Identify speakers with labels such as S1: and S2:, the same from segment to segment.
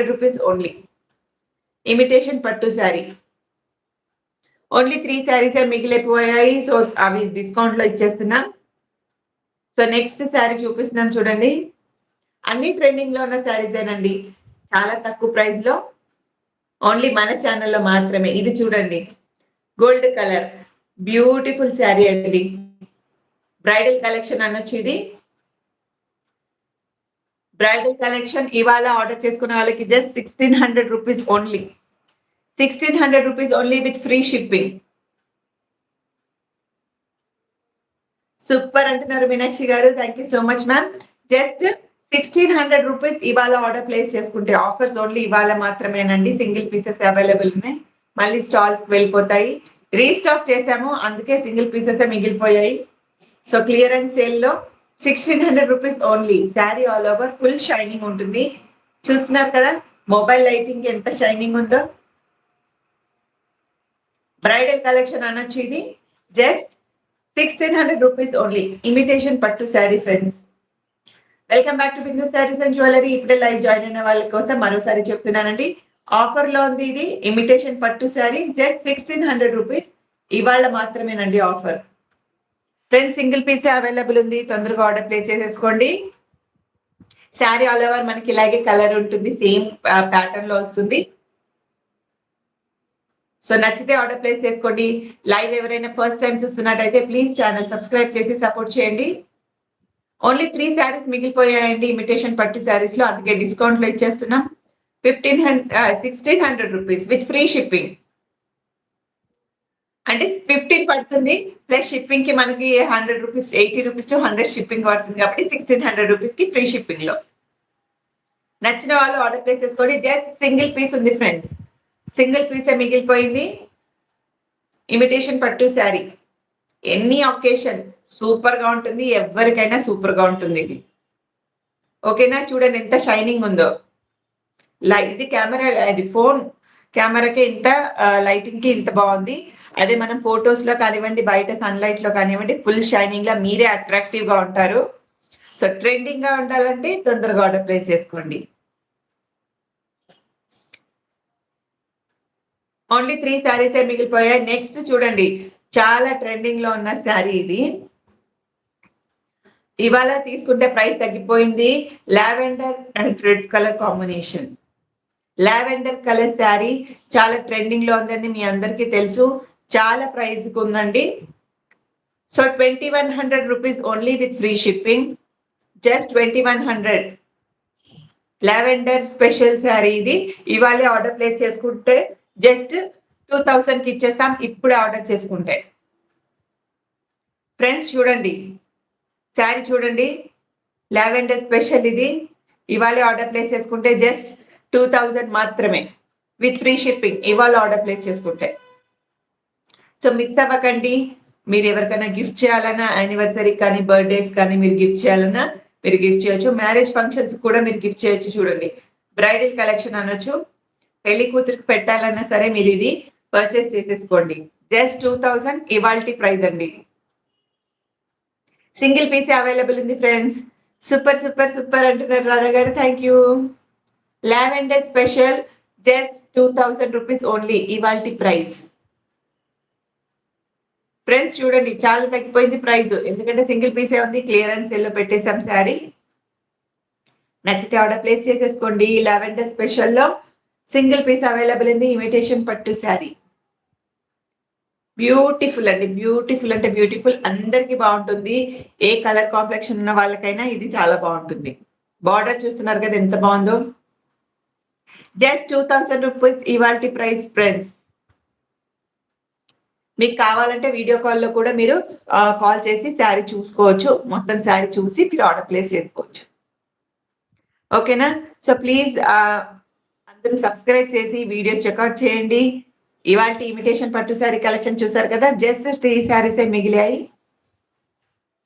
S1: Rupees only. Imitation పట్టు sari. Only 3 శారీసే మిగిలిపోయాయి. So, అవి డిస్కౌంట్‌లో ఇచ్చేస్తున్నాం. సో, నెక్స్ట్ శారీ చూపిస్తున్నాం చూడండి. అన్ని ట్రెండింగ్‌లో ఉన్న శారీసేనండి. చాలా తక్కువ ప్రైస్‌లో ఓన్లీ మన ఛానెల్‌లో మాత్రమే. ఇది చూడండి. గోల్డ్ కలర్ బ్యూటిఫుల్ శారీ అండి. బ్రైడల్ కలెక్షన్ అనొచ్చు ఇది. బ్రైడల్ కలెక్షన్ ఇవాళ ఆర్డర్ చేసుకున్న వాళ్ళకి just 1600 rupees only. 1600 rupees only with free shipping. Super అంటున్నారు మీనాక్షి గారు. Thank you so much ma'am. Just 1600 rupees ఇవాళ ఆర్డర్ ప్లేస్ చేసుకుంటే ఆఫర్స్ ఓన్లీ ఇవాళ మాత్రమేనండి. సింగిల్ పీసెస్ అవైలబుల్ ఉన్నాయి. మళ్ళీ స్టాల్స్ వెళ్ళిపోతాయి. రీస్టాక్ చేసాము. అందుకే సింగిల్ పీసెస్ మిగిలిపోయాయి. సో క్లియరెన్స్ సేల్ లో 1600 rupees only. Sari all over full shining ఉంటుంది. చూస్తున్నారు కదా మొబైల్ లైటింగ్ ఎంత షైనింగ్ ఉందో. బ్రైడల్ కలెక్షన్ అనొచ్చు ఇది. Just 1600 rupees only. ఇమిటేషన్ పట్టు sari friends. Welcome back to Bindu saris and jewellery. ఇప్పుడే లైవ్ జాయిన్ అయిన వాళ్ళ కోసం మరోసారి చెప్తున్నానండి. ఆఫర్ లో ఉంది ఇది. ఇమిటేషన్ పట్టు శారీ జస్ట్ 1600 రూపీస్. ఇవాళ మాత్రమేనండి offer. Friends single piece available ఉంది. తొందరగా ఆర్డర్ ప్లేస్ చేసేసుకోండి. శారీ ఆల్ ఓవర్ మనకి ఇలాగే కలర్ ఉంటుంది. సేమ్ ప్యాటర్న్ లో వస్తుంది. సో నచ్చితే ఆర్డర్ ప్లేస్ చేసుకోండి. లైవ్ ఎవరైనా ఫస్ట్ టైం చూస్తున్నట్టయితే ప్లీజ్ ఛానల్ సబ్స్క్రైబ్ చేసి సపోర్ట్ చేయండి. ఓన్లీ 3 శారీస్ మిగిలిపోయాయండి ఇమిటేషన్ పట్టు శారీస్ లో. అందుకే డిస్కౌంట్ లో ఇచ్చేస్తున్నాం. 1600 రూపీస్ విత్ ఫ్రీ షిప్పింగ్. అంటే 15 పడుతుంది ప్లస్ షిప్పింగ్ కి మనకి 100 రూపీస్ 80 రూపీస్ టు 100 షిప్పింగ్ పడుతుంది కాబట్టి 1600 రూపీస్ కి ఫ్రీ షిప్పింగ్ లో. నచ్చిన వాళ్ళు ఆర్డర్ ప్లేస్ చేసుకోండి. జస్ట్ సింగిల్ పీస్ ఉంది ఫ్రెండ్స్. సింగిల్ పీసే మిగిలిపోయింది. ఇమిటేషన్ పట్టు శారీ. ఎనీ ఒకేషన్ సూపర్ గా ఉంటుంది. ఎవరికైనా సూపర్ గా ఉంటుంది ఇది. ఓకేనా? చూడండి ఎంత షైనింగ్ ఉందో. ఇది కెమెరా, అది ఫోన్ కెమెరాకి ఇంత లైటింగ్ కి ఇంత బాగుంది. అదే మనం ఫొటోస్ లో కానివ్వండి, బయట సన్ లైట్ లో కానివ్వండి, ఫుల్ షైనింగ్ లా మీరే అట్రాక్టివ్ గా ఉంటారు. సో ట్రెండింగ్ గా ఉండాలంటే తొందరగా ఆర్డర్ ప్లేస్ చేసుకోండి. ఓన్లీ 3 శారీసే మిగిలిపోయాయి. నెక్స్ట్ చూడండి, చాలా ట్రెండింగ్ లో ఉన్న శారీ ఇది. ఇవాళ తీసుకుంటే ప్రైస్ తగ్గిపోయింది. Lavender and red colour combination. Lavender colour sari చాలా ట్రెండింగ్ లో ఉందండి. మీ అందరికీ తెలుసు. చాలా ప్రైస్ ఉందండి. So 2100 rupees only with free shipping. Just 2100. Lavender special sari ఇది. ఇవాళ ఆర్డర్ ప్లేస్ చేసుకుంటే జస్ట్ 2000 కి ఇచ్చేస్తాం. ఇప్పుడే ఆర్డర్ చేసుకుంటే. ఫ్రెండ్స్ చూడండి, శారీ చూడండి. లావెండర్ స్పెషల్ ఇది. ఇవాళ ఆర్డర్ ప్లేస్ చేసుకుంటే జస్ట్ 2000 మాత్రమే విత్ ఫ్రీ షిప్పింగ్. ఇవాళ ఆర్డర్ ప్లేస్ చేసుకుంటే. సో మిస్ అవ్వకండి. మీరు ఎవరికైనా గిఫ్ట్ చేయాలన్నా, యానివర్సరీ కానీ, బర్త్డేస్ కానీ మీరు గిఫ్ట్ చేయాలన్నా మీరు గిఫ్ట్ చేయొచ్చు. మ్యారేజ్ ఫంక్షన్స్ కూడా మీరు గిఫ్ట్ చేయొచ్చు. చూడండి, బ్రైడల్ కలెక్షన్ అనొచ్చు. పెళ్లి కూతురికి పెట్టాలన్నా సరే మీరు ఇది పర్చేస్ చేసేసుకోండి. జస్ట్ 2000 ఇవాల్టి ప్రైస్ అండి. సింగిల్ పీసే అవైలబుల్ ఉంది ఫ్రెండ్స్. సూపర్ సూపర్ సూపర్ అంటున్నారు రాధా గారు. Thank you. Lavender special just 2000 rupees only ఇవాల్టి ప్రైస్. ఫ్రెండ్స్ చూడండి, చాలా తగ్గిపోయింది ప్రైస్. ఎందుకంటే సింగిల్ పీసే ఉంది. క్లియరెన్స్ సేల్ లో పెట్టేసాం శారీ. నచ్చితే ఆర్డర్ ప్లేస్ చేసేసుకోండి. లావెండర్ స్పెషల్ లో సింగిల్ పీస్ అవైలబుల్ ఉంది. ఇమిటేషన్ పట్టు శారీ. బ్యూటిఫుల్ అండి. బ్యూటిఫుల్ అంటే బ్యూటిఫుల్. అందరికి బాగుంటుంది. ఏ కలర్ కాంప్లెక్షన్ ఉన్న వాళ్ళకైనా ఇది చాలా బాగుంటుంది. బార్డర్ చూస్తున్నారు కదా ఎంత బాగుందో. జస్ట్ 2000 రూపీస్ ఇవాల్టి ప్రైస్ ఫ్రెండ్స్. మీకు కావాలంటే వీడియో కాల్ లో కూడా మీరు కాల్ చేసి శారీ చూసుకోవచ్చు. మొత్తం శారీ చూసి మీరు ఆర్డర్ ప్లేస్ చేసుకోవచ్చు. ఓకేనా? సో ప్లీజ్ అందరూ సబ్స్క్రైబ్ చేసి వీడియోస్ చెక్అవుట్ చేయండి. ఇవాళ ఇమిటేషన్ పట్టు శారీ కలెక్షన్ చూసారు కదా. జస్ట్ 3 శారీసే మిగిలాయి.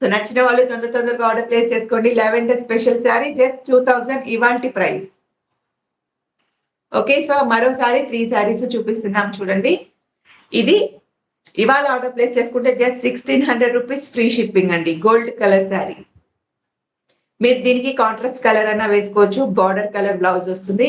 S1: సో నచ్చిన వాళ్ళు తొందరగా ఆర్డర్ ప్లేస్ చేసుకోండి. లావెండర్ స్పెషల్ శారీ జస్ట్ 2000 ఇవాల్టి ప్రైస్. ఓకే, సో మరోసారి 3 శారీస్ చూపిస్తున్నాం చూడండి. ఇది ఇవాళ ఆర్డర్ ప్లేస్ చేసుకుంటే జస్ట్ 1600 రూపీస్ ఫ్రీ షిప్పింగ్ అండి. Gold colour sari. మీరు దీనికి కాంట్రాస్ట్ కలర్ అన్నా వేసుకోవచ్చు. బార్డర్ కలర్ బ్లౌజ్ వస్తుంది.